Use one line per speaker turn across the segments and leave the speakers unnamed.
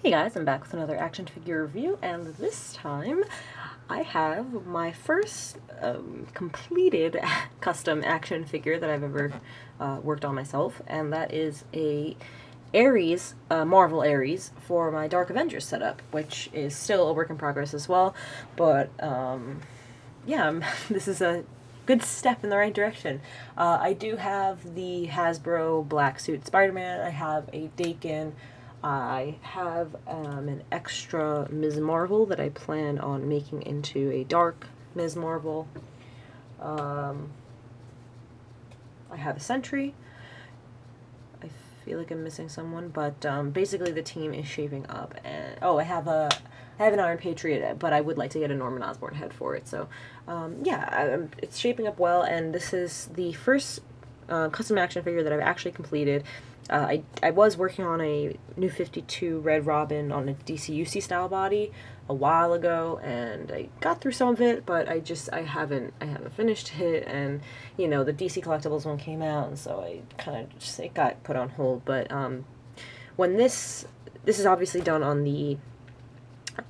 Hey guys, I'm back with another action figure review, and this time I have my first completed custom action figure that I've ever worked on myself, and that is a Ares, Marvel Ares, for my Dark Avengers setup, which is still a work in progress as well, but yeah, this is a good step in the right direction. I do have the Hasbro Black Suit Spider-Man, I have a Dakin, I have an extra Ms. Marvel that I plan on making into a dark Ms. Marvel. Um, I have a Sentry. I feel like I'm missing someone, but basically the team is shaping up. And I have an Iron Patriot, but I would like to get a Norman Osborn head for it. So yeah, it's shaping up well, and this is the first custom action figure that I've actually completed. I was working on a New 52 Red Robin on a DCUC style body a while ago, and I got through some of it, but I haven't finished it, and you know the DC Collectibles one came out, and so I kind of just it got put on hold. But when this is obviously done on the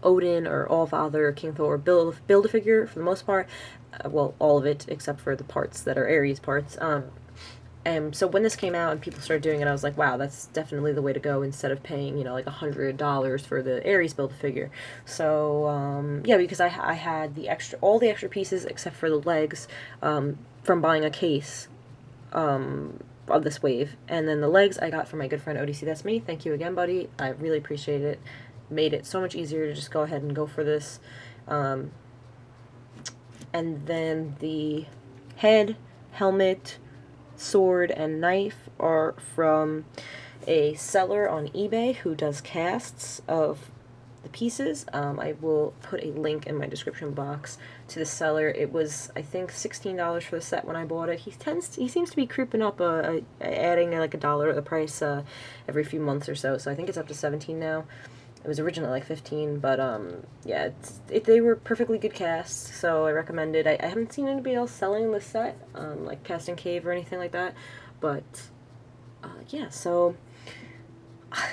Odin or Allfather or King Thor build a figure for the most part, well all of it except for the parts that are Ares parts. And so when this came out and people started doing it, I was like, wow, that's definitely the way to go instead of paying, you know, like $100 for the Ares build-a-figure. So, yeah, because I had all the extra pieces except for the legs from buying a case of this wave. And then the legs I got from my good friend ODC That's Me. Thank you again, buddy. I really appreciate it. Made it so much easier to just go ahead and go for this. And then the head, helmet, sword, and knife are from a seller on eBay who does casts of the pieces. I will put a link in my description box to the seller. It was, I think, $16 for the set when I bought it. He seems to be creeping up, adding like $1 of the price every few months or so. So I think it's up to 17 now. It was originally like 15, but yeah, they were perfectly good casts, so I recommend it. I haven't seen anybody else selling this set, like Casting Cave or anything like that, but yeah, so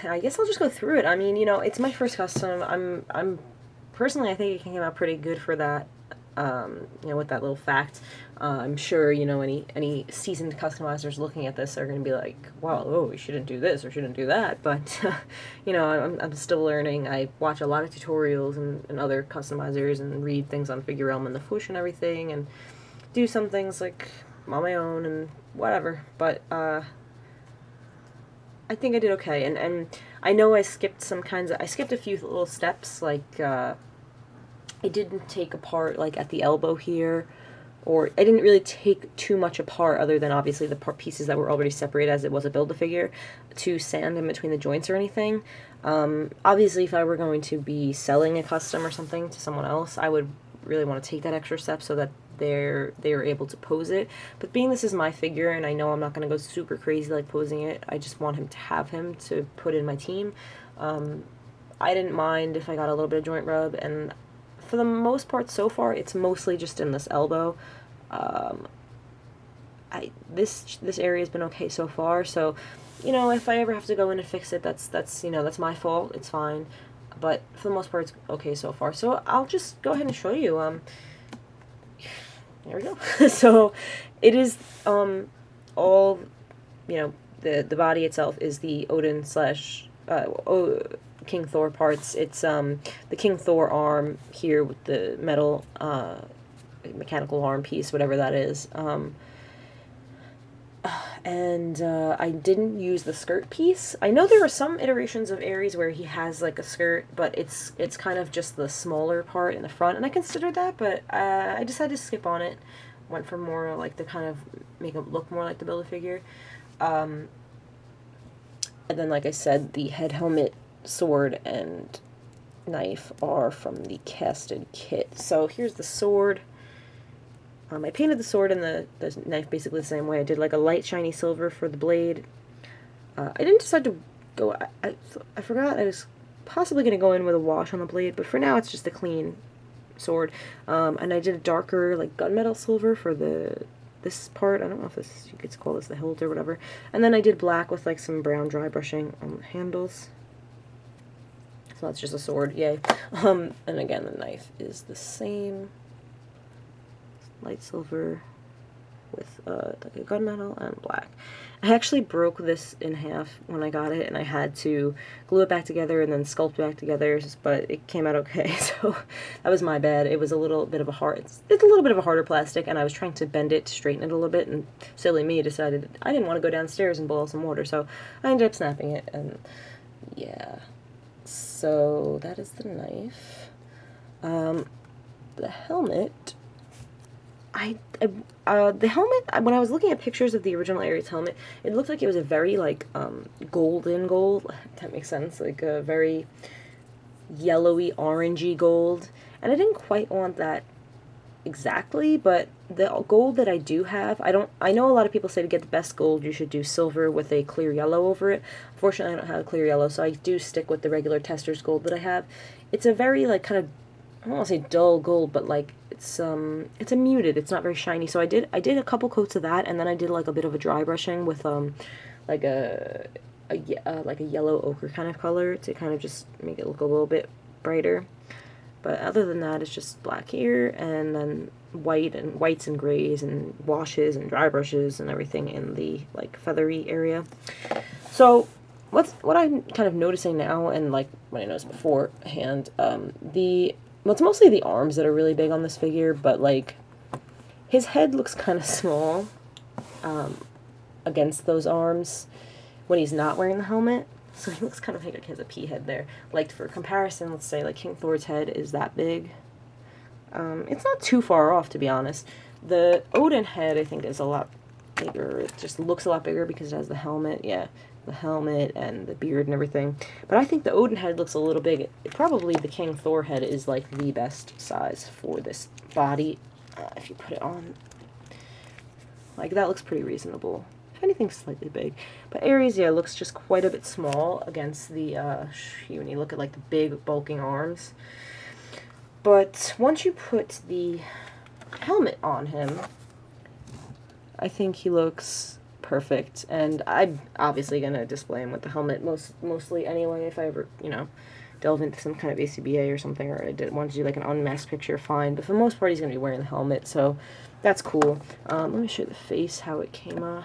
I guess I'll just go through it. I mean, you know, it's my first custom. I'm personally, I think it came out pretty good for that. You know, with that little fact, I'm sure you know any seasoned customizers looking at this are going to be like, "Wow, oh, we shouldn't do this or shouldn't do that." But you know, I'm still learning. I watch a lot of tutorials and other customizers and read things on Figure Realm and the Foosh and everything, and do some things like on my own and whatever. But I think I did okay, and I know I skipped I skipped a few little steps like. I didn't take apart like at the elbow here, or I didn't really take too much apart other than obviously the pieces that were already separated as it was a Build-A-Figure to sand in between the joints or anything. Obviously, if I were going to be selling a custom or something to someone else, I would really want to take that extra step so that they're able to pose it. But being this is my figure and I know I'm not going to go super crazy like posing it, I just want him to have him to put in my team. I didn't mind if I got a little bit of joint rub, and for the most part so far it's mostly just in this elbow. This area has been okay so far, so you know, if I ever have to go in and fix it, that's you know, that's my fault. It's fine, but for the most part it's okay so far. So I'll just go ahead and show you. There we go. So it is all, you know, the body itself is the Odin slash King Thor parts. It's the King Thor arm here with the metal mechanical arm piece, whatever that is. And I didn't use the skirt piece. I know there are some iterations of Ares where he has like a skirt, but it's kind of just the smaller part in the front, and I considered that, but I decided to skip on it. Went for more like the kind of make it look more like the Build-A-Figure. And then, like I said, the head, helmet, sword, and knife are from the casted kit. So here's the sword. I painted the sword and the knife basically the same way. I did like a light shiny silver for the blade. I didn't decide to go... I forgot I was possibly going to go in with a wash on the blade, but for now it's just a clean sword. And I did a darker like gunmetal silver for this part. I don't know if this, you could call this the hilt or whatever. And then I did black with like some brown dry brushing on the handles. So that's just a sword, yay. And again, the knife is the same. Light silver with like a gunmetal and black. I actually broke this in half when I got it, and I had to glue it back together and then sculpt it back together, but it came out okay, so that was my bad. It was a little bit of a hard, it's a little bit of a harder plastic, and I was trying to bend it to straighten it a little bit, and silly me decided I didn't want to go downstairs and boil some water, so I ended up snapping it, and yeah. So that is the knife. The helmet, the helmet, when I was looking at pictures of the original Ares helmet, it looked like it was a very, like, golden gold, if that makes sense, like a very yellowy, orangey gold, and I didn't quite want that exactly, but the gold that I do have, I know a lot of people say to get the best gold, you should do silver with a clear yellow over it. Unfortunately, I don't have a clear yellow, so I do stick with the regular tester's gold that I have. It's a very, like, kind of, I don't want to say dull gold, but like it's a muted. It's not very shiny. So I did a couple coats of that, and then I did like a bit of a dry brushing with like like a yellow ochre kind of color to kind of just make it look a little bit brighter. But other than that, it's just black here, and then whites and grays and washes and dry brushes and everything in the like feathery area. So what I'm kind of noticing now, and like what I noticed beforehand, well, it's mostly the arms that are really big on this figure, but, like, his head looks kind of small against those arms when he's not wearing the helmet. So he looks kind of like he has a pea head there. Like, for comparison, let's say, like, King Thor's head is that big. It's not too far off, to be honest. The Odin head, I think, is a lot bigger. It just looks a lot bigger because it has the helmet, yeah. The helmet and the beard and everything. But I think the Odin head looks a little big. Probably the King Thor head is like the best size for this body. If you put it on, like, that looks pretty reasonable. If anything, slightly big. But Ares, yeah, looks just quite a bit small against the, when you look at like the big bulking arms. But once you put the helmet on him, I think he looks perfect, and I'm obviously going to display him with the helmet mostly anyway. If I ever, delve into some kind of ACBA or something, or I want to do like an unmasked picture, fine, but for the most part he's going to be wearing the helmet, so that's cool. Let me show you the face, how it came out.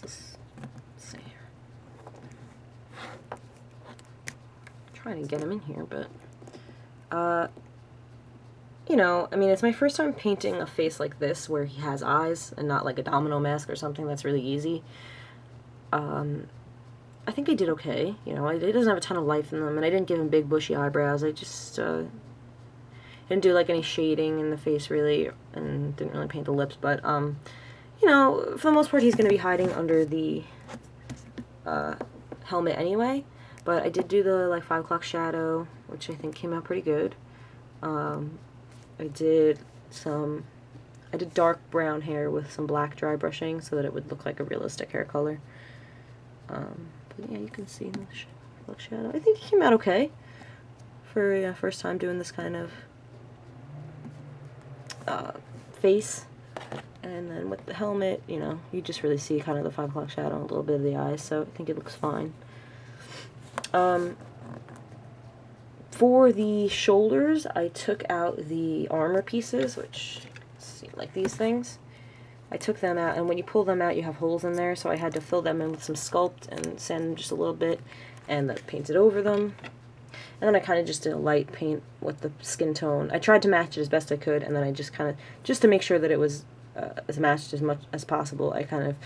Let's see here. Trying to get him in here, but I mean, it's my first time painting a face like this where he has eyes and not like a domino mask or something. That's really easy. I think I did okay. It doesn't have a ton of life in them, and I didn't give him big bushy eyebrows. I just didn't do like any shading in the face really, and didn't really paint the lips, but for the most part he's going to be hiding under the helmet anyway. But I did do the like 5 o'clock shadow, which I think came out pretty good. I did dark brown hair with some black dry brushing so that it would look like a realistic hair color. But yeah, you can see the look shadow. I think it came out okay for first time doing this kind of face. And then with the helmet, you just really see kind of the 5 o'clock shadow and a little bit of the eyes, so I think it looks fine. For the shoulders, I took out the armor pieces, which, let's see, like these things. I took them out, and when you pull them out, you have holes in there, so I had to fill them in with some sculpt and sand them just a little bit, and then painted over them. And then I kind of just did a light paint with the skin tone. I tried to match it as best I could, and then I just kind of, just to make sure that it was as matched as much as possible, I kind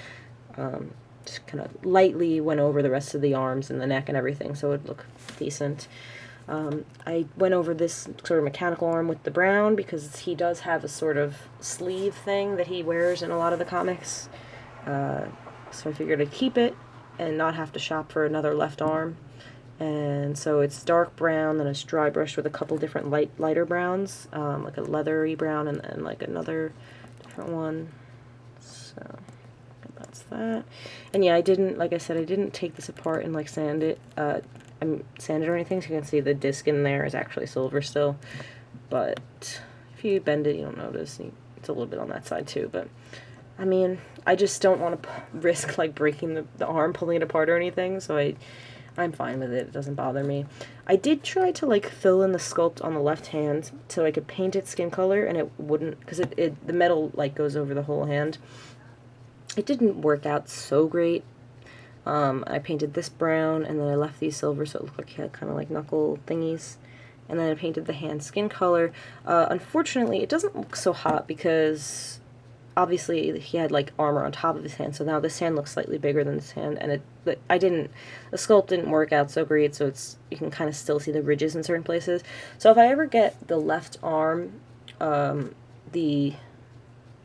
of just kind of lightly went over the rest of the arms and the neck and everything, so it would look decent. I went over this sort of mechanical arm with the brown because he does have a sort of sleeve thing that he wears in a lot of the comics. So I figured I'd keep it and not have to shop for another left arm. And so it's dark brown, then it's dry brushed with a couple different lighter browns, like a leathery brown and like another different one. So that's that. And yeah, I didn't, like I said, I didn't take this apart and like sand it. Sanded or anything, so you can see the disc in there is actually silver still, but if you bend it you don't notice. It's a little bit on that side too, but I mean, I just don't want to risk like breaking the arm, pulling it apart or anything, so I'm fine with it. It doesn't bother me. I did try to like fill in the sculpt on the left hand so I could paint it skin color, and it wouldn't, because the metal like goes over the whole hand. It didn't work out so great. I painted this brown, and then I left these silver so it looked like he had kind of like knuckle thingies. And then I painted the hand skin color. Unfortunately, it doesn't look so hot because obviously he had like armor on top of his hand, so now this hand looks slightly bigger than this hand, and the sculpt didn't work out so great, so you can kind of still see the ridges in certain places. So if I ever get the left arm, the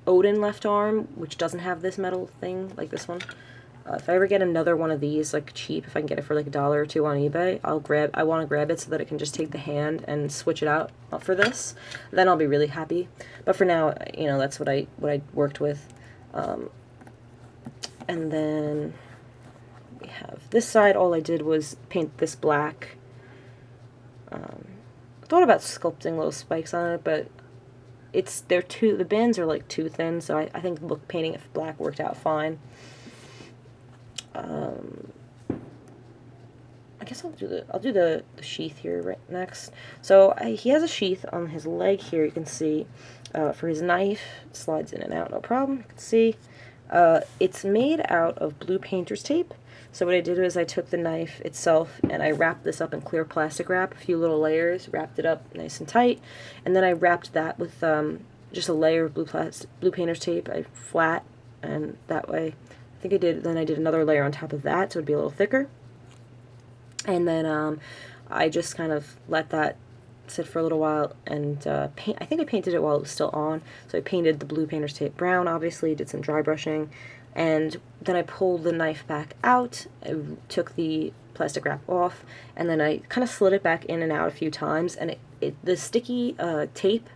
Odin left arm, which doesn't have this metal thing like this one, if I ever get another one of these, like cheap, if I can get it for like $1 or $2 on eBay, I want to grab it so that I can just take the hand and switch it out for this. Then I'll be really happy. But for now, you know, that's what I worked with. And then we have this side. All I did was paint this black. I thought about sculpting little spikes on it, but the bands are like too thin, so I think painting it black worked out fine. I guess I'll do the sheath here right next. So he has a sheath on his leg here. You can see for his knife, it slides in and out, no problem. You can see it's made out of blue painter's tape. So what I did was I took the knife itself and I wrapped this up in clear plastic wrap, a few little layers, wrapped it up nice and tight, and then I wrapped that with just a layer of blue painter's tape, flat, and that way. Then I did another layer on top of that, so it would be a little thicker. And then I just kind of let that sit for a little while, and I think I painted it while it was still on. So I painted the blue painter's tape brown, obviously, did some dry brushing, and then I pulled the knife back out, I took the plastic wrap off, and then I kind of slid it back in and out a few times, and the sticky tape,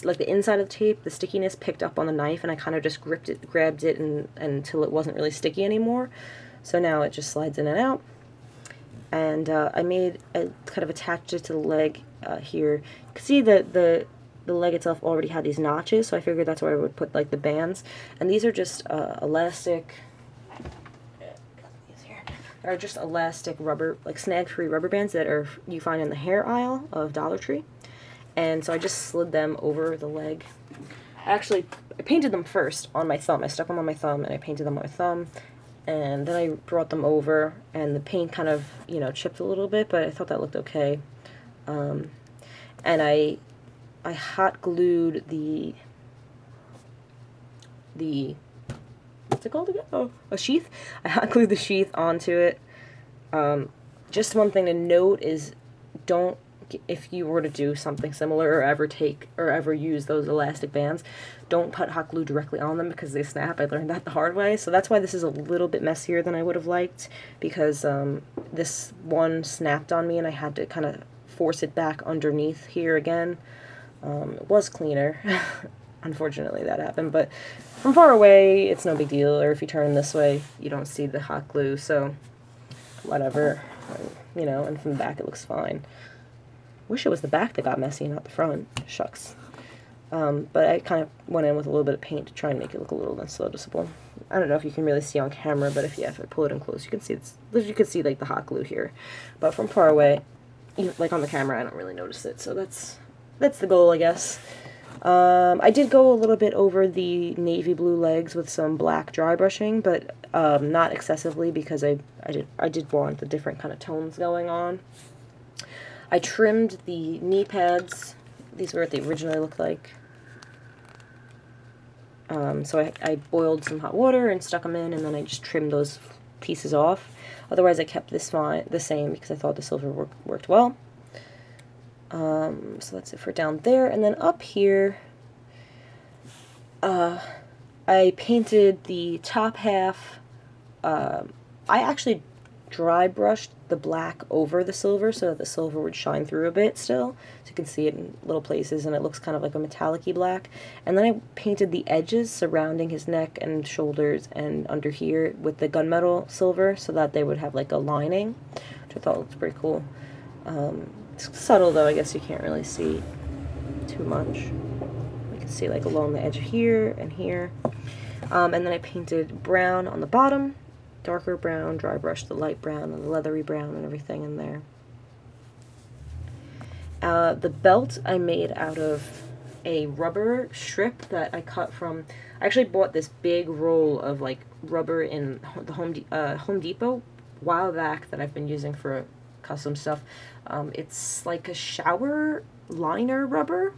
like the inside of the tape, the stickiness picked up on the knife, and I kind of just grabbed it until it wasn't really sticky anymore. So now it just slides in and out. And I kind of attached it to the leg here. You can see that the leg itself already had these notches, so I figured that's where I would put like the bands. And these are just elastic. They're just elastic rubber, like snag-free rubber bands that you find in the hair aisle of Dollar Tree. And so I just slid them over the leg. I painted them first on my thumb. I stuck them on my thumb and I painted them on my thumb. And then I brought them over, and the paint kind of, you know, chipped a little bit, but I thought that looked okay. And I hot glued the what's it called again? Oh, a sheath. I hot glued the sheath onto it. Just one thing to note is, if you were to do something similar or ever use those elastic bands, don't put hot glue directly on them because they snap. I learned that the hard way. So that's why this is a little bit messier than I would have liked, because this one snapped on me and I had to kind of force it back underneath here again. It was cleaner. Unfortunately that happened, but from far away it's no big deal, or if you turn this way you don't see the hot glue, so whatever, you know, and from the back it looks fine. Wish it was the back that got messy, not the front. Shucks. But I kind of went in with a little bit of paint to try and make it look a little less noticeable. I don't know if you can really see on camera, but if I pull it in close, you can see like the hot glue here. But from far away, like on the camera, I don't really notice it. So that's the goal, I guess. I did go a little bit over the navy blue legs with some black dry brushing, but not excessively, because I did want the different kind of tones going on. I trimmed the knee pads. These were what they originally looked like. So I boiled some hot water and stuck them in, and then I just trimmed those pieces off. Otherwise, I kept this the same because I thought the silver worked well. So that's it for down there. And then up here, I painted the top half. I actually dry brushed the black over the silver so that the silver would shine through a bit still, so you can see it in little places, and it looks kind of like a metallic-y black. And then I painted the edges surrounding his neck and shoulders and under here with the gunmetal silver so that they would have like a lining, which I thought looked pretty cool. It's subtle though, I guess you can't really see too much. can see like along the edge here and here. And then I painted brown on the bottom, darker brown, dry brushed the light brown and the leathery brown and everything in there. The belt I made out of a rubber strip that I cut from, I actually bought this big roll of like rubber in the Home Depot a while back that I've been using for custom stuff. It's like a shower liner rubber.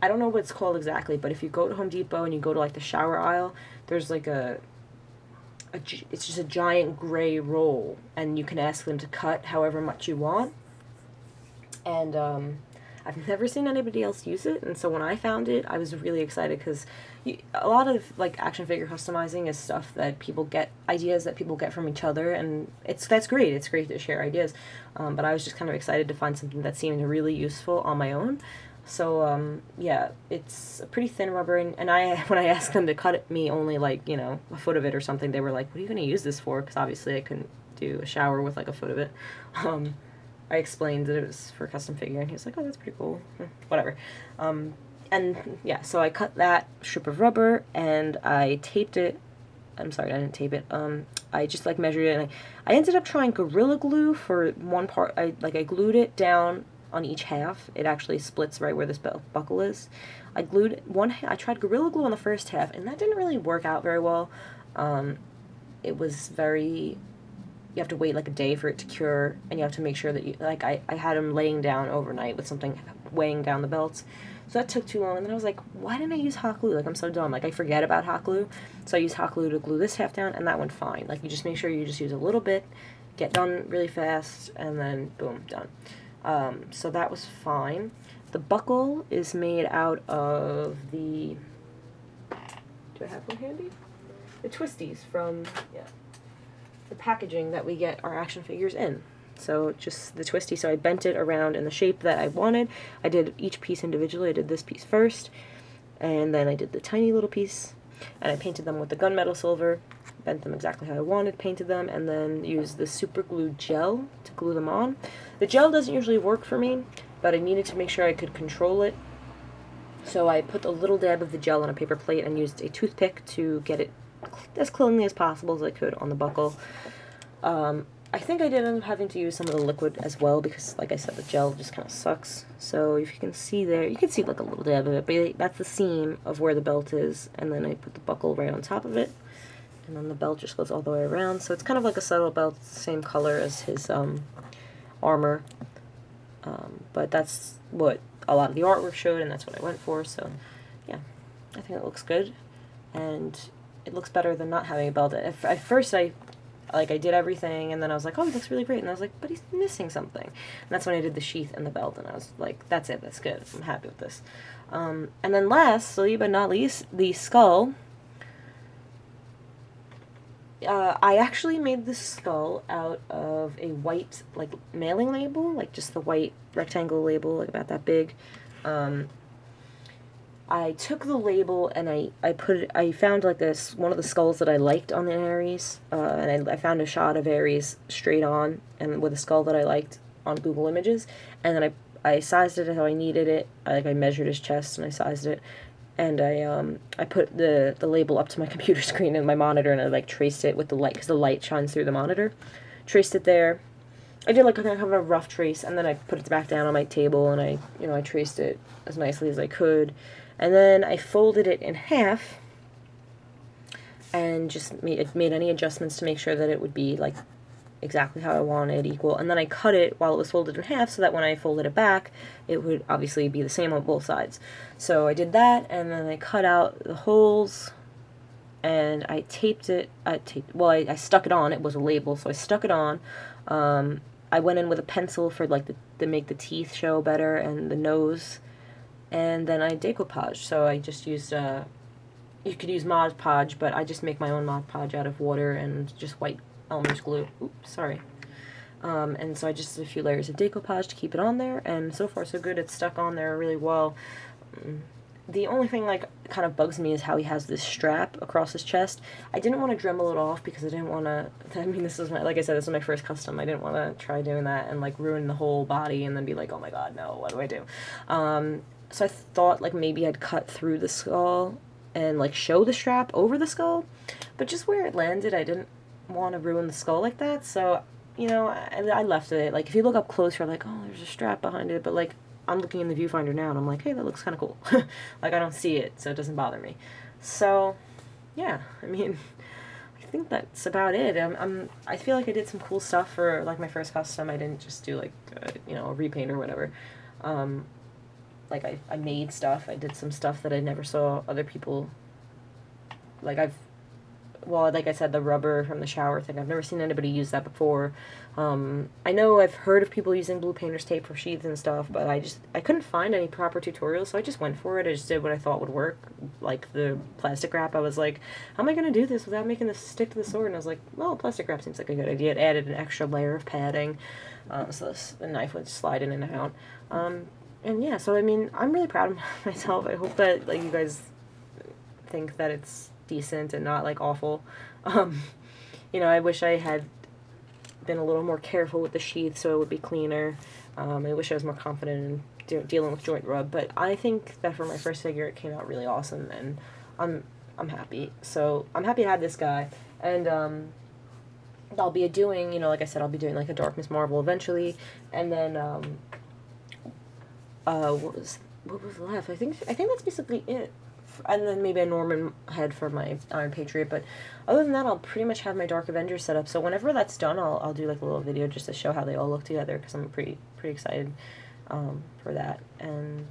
I don't know what it's called exactly, but if you go to Home Depot and you go to like the shower aisle, there's like it's just a giant gray roll, and you can ask them to cut however much you want. And I've never seen anybody else use it, and so when I found it, I was really excited because a lot of like action figure customizing is stuff that people get, ideas that people get from each other, and that's great. It's great to share ideas, but I was just kind of excited to find something that seemed really useful on my own. So yeah, it's a pretty thin rubber, and I when I asked them to cut me only like, you know, a foot of it or something, they were like, "What are you going to use this for?" Because obviously I couldn't do a shower with like a foot of it. I explained that it was for custom figure, and he was like, "Oh, that's pretty cool." Whatever. And yeah, so I cut that strip of rubber and I taped it. I'm sorry, I didn't tape it. I just like measured it, and I ended up trying Gorilla Glue for one part. I glued it down on each half. It actually splits right where this buckle is. I glued I tried Gorilla Glue on the first half, and that didn't really work out very well. It was very, you have to wait like a day for it to cure, and you have to make sure that you, like, I had them laying down overnight with something weighing down the belts. So that took too long, and then I was like, why didn't I use hot glue? Like, I'm so dumb. Like, I forget about hot glue. So I used hot glue to glue this half down, and that went fine. Like, you just make sure you just use a little bit, get done really fast, and then boom, done. So that was fine. The buckle is made out of the, do I have one handy? The twisties from, yeah, the packaging that we get our action figures in. So just the twisty, so I bent it around in the shape that I wanted. I did each piece individually. I did this piece first, and then I did the tiny little piece, and I painted them with the gunmetal silver, bent them exactly how I wanted, painted them, and then used the super glue gel to glue them on. The gel doesn't usually work for me, but I needed to make sure I could control it. So I put a little dab of the gel on a paper plate and used a toothpick to get it as cleanly as possible as I could on the buckle. I think I did end up having to use some of the liquid as well because, like I said, the gel just kind of sucks. So if you can see there, you can see like a little dab of it, but that's the seam of where the belt is, and then I put the buckle right on top of it, and then the belt just goes all the way around. So it's kind of like a subtle belt, same color as his armor, but that's what a lot of the artwork showed, and that's what I went for. So yeah, I think it looks good, and it looks better than not having a belt. At first I did everything, and then I was like, oh, it looks really great, and I was like, but he's missing something. And that's when I did the sheath and the belt, and I was like, that's it, that's good, I'm happy with this. And then lastly, but not least, the skull. I actually made the skull out of a white, like, mailing label, like just the white rectangle label, like about that big. I took the label and I found like one of the skulls that I liked on the Ares, and I found a shot of Ares straight on and with a skull that I liked on Google Images, and then I sized it how I needed it. I measured his chest and I sized it, and I put the label up to my computer screen and my monitor, and I like traced it with the light because the light shines through the monitor. Traced it there. I did like kind of a rough trace, and then I put it back down on my table, and I traced it as nicely as I could. And then I folded it in half and just made any adjustments to make sure that it would be like exactly how I wanted, equal. And then I cut it while it was folded in half so that when I folded it back, it would obviously be the same on both sides. So I did that, and then I cut out the holes, and I taped it. I stuck it on. It was a label, so I stuck it on. I went in with a pencil for like to make the teeth show better and the nose. And then I decoupage, so I just used, you could use Mod Podge, but I just make my own Mod Podge out of water and just white Elmer's glue. Oops, sorry. And so I just did a few layers of decoupage to keep it on there, and so far so good. It's stuck on there really well. The only thing like kind of bugs me is how he has this strap across his chest. I didn't want to Dremel it off because I didn't want to, I mean, this is my, like I said, this is my first custom. I didn't want to try doing that and like ruin the whole body and then be like, oh my god, no, what do I do? so I thought like maybe I'd cut through the skull and like show the strap over the skull, but just where it landed, I didn't want to ruin the skull like that, so you know, I left it. Like if you look up close, you're like, oh, there's a strap behind it, but like I'm looking in the viewfinder now and I'm like, hey, that looks kind of cool. Like I don't see it, so it doesn't bother me. So yeah, I mean, I think that's about it. I feel like I did some cool stuff for like my first custom. I didn't just do like you know, a repaint or whatever. Like I made stuff. I did some stuff that I never saw other people. Like well, like I said, the rubber from the shower thing. I've never seen anybody use that before. I know I've heard of people using blue painter's tape for sheaths and stuff, but I couldn't find any proper tutorials, so I just went for it. I just did what I thought would work. Like the plastic wrap, I was like, how am I going to do this without making this stick to the sword? And I was like, well, plastic wrap seems like a good idea. It added an extra layer of padding, so the knife would slide in and out. And yeah, so I mean, I'm really proud of myself. I hope that like you guys think that it's decent and not like awful. You know, I wish I had been a little more careful with the sheath so it would be cleaner. I wish I was more confident in dealing with joint rub, but I think that for my first figure it came out really awesome, and I'm happy. So I'm happy to have this guy, and I'll be doing, you know, like I said, I'll be doing like a Dark Miss Marvel eventually, and then what was left? I think that's basically it. And then maybe a Norman head for my Iron Patriot, but other than that, I'll pretty much have my Dark Avenger set up. So whenever that's done, I'll do like a little video just to show how they all look together, because I'm pretty excited for that. And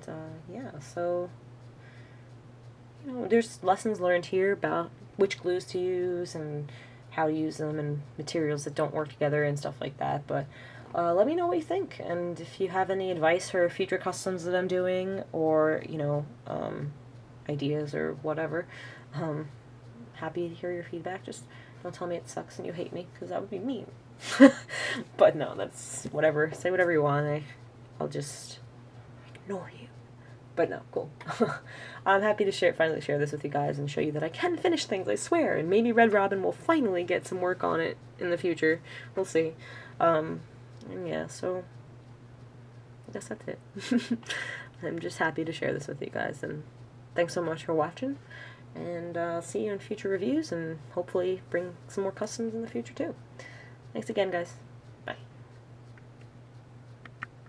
yeah, so you know, there's lessons learned here about which glues to use and how to use them and materials that don't work together and stuff like that. But let me know what you think, and if you have any advice for future customs that I'm doing, or you know, ideas or whatever. Happy to hear your feedback. Just don't tell me it sucks and you hate me, because that would be mean. But no, that's whatever. Say whatever you want. I'll just ignore you. But no, cool. I'm happy to finally share this with you guys and show you that I can finish things, I swear. And maybe Red Robin will finally get some work on it in the future. We'll see. And yeah, so I guess that's it. I'm just happy to share this with you guys, and thanks so much for watching, and I'll see you in future reviews, and hopefully bring some more customs in the future too. Thanks again, guys.